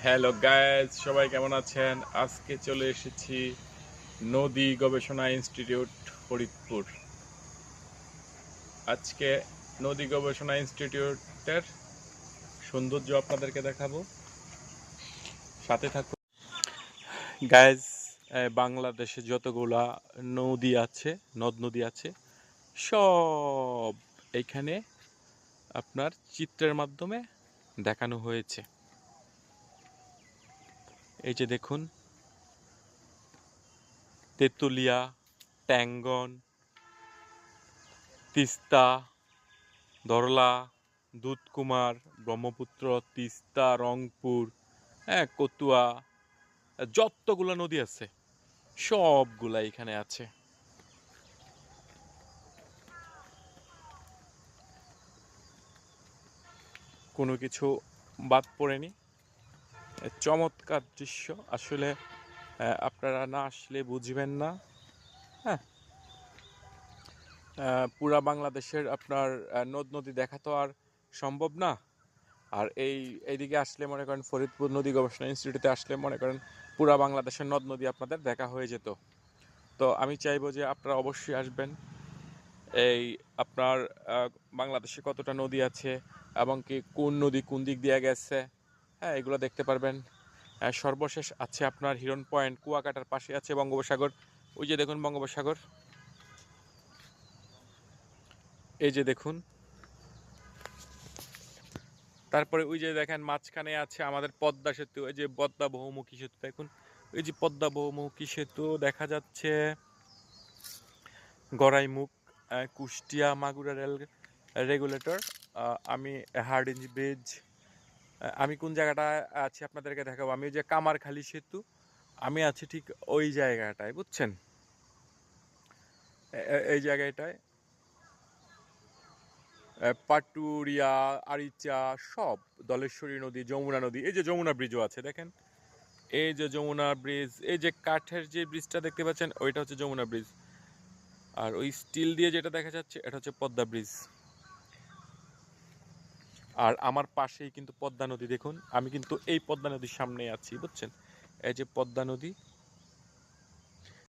Hello guys, সবাই কেমন আছেন? আজকে চলে এসেছি নদী গবেষণা ইনস্টিটিউট ফরিদপুর। আজকে নদী গবেষণা ইনস্টিটিউটের সৌন্দর্য আপনাদেরকে দেখাবো, সাথে থাকুন। গাইজ, বাংলাদেশে যতগুলা নদী আছে, নদ নদী আছে, সব এইখানে আপনার চিত্রের মাধ্যমে দেখানো হয়েছে। এই যে দেখুন, তেঁতুলিয়া, ট্যাঙ্গন, তিস্তা, ধরলা, দুধকুমার, ব্রহ্মপুত্র, তিস্তা, রংপুর, হ্যাঁ, কতুয়া, যতগুলা নদী আছে সবগুলা এখানে আছে। কোনো কিছু বাদ পড়েনি। চমৎকার দৃশ্য, আসলে আপনারা না আসলে বুঝবেন না। হ্যাঁ, পুরা বাংলাদেশের আপনার নদ নদী দেখা তো আর সম্ভব না। আর এইদিকে আসলে মনে করেন ফরিদপুর নদী গবেষণা ইনস্টিটিউটে আসলে মনে করেন পুরা বাংলাদেশের নদ নদী আপনাদের দেখা হয়ে যেত। তো আমি চাইবো যে আপনারা অবশ্যই আসবেন। এই আপনার বাংলাদেশে কতটা নদী আছে এবং কি কোন নদী কোন দিক দিয়ে গেছে, হ্যাঁ, এগুলো দেখতে পারবেন। সর্বশেষ আছে আপনার হিরন পয়েন্ট, কুয়াকাটার পাশে আছে বঙ্গোপসাগর। ওই যে দেখুন বঙ্গোপসাগর, এই যে দেখুন। তারপরে ওই যে দেখেন মাঝখানে আছে আমাদের পদ্মা সেতু, এই যে পদ্মা বহুমুখী সেতু দেখুন। এই যে পদ্মা বহুমুখী সেতু দেখা যাচ্ছে। গড়াইমুখ, কুষ্টিয়া মাগুরা রেল রেগুলেটর। আমি হার্ডিঞ্জ ব্রিজ। আমি কোন জায়গাটা আছি আপনাদেরকে দেখাবো। আমি যে কামারখালী সেতু, আমি আছি ঠিক ওই জায়গাটায়, বুঝছেন? এই জায়গাটায় পাটুরিয়া, আরিচা, সব, দলেশ্বরী নদী, যমুনা নদী। এই যে যমুনা ব্রিজও আছে দেখেন, এই যে যমুনা ব্রিজ, এই যে কাঠের যে ব্রিজটা দেখতে পাচ্ছেন ওইটা হচ্ছে যমুনা ব্রিজ। আর ওই স্টিল দিয়ে যেটা দেখা যাচ্ছে এটা হচ্ছে পদ্মা ব্রিজ। আর আমার পাশেই কিন্তু পদ্মা নদী দেখুন, আমি কিন্তু এই পদ্মা নদীর সামনে আছি, বুঝছেন? এই যে পদ্মা নদী,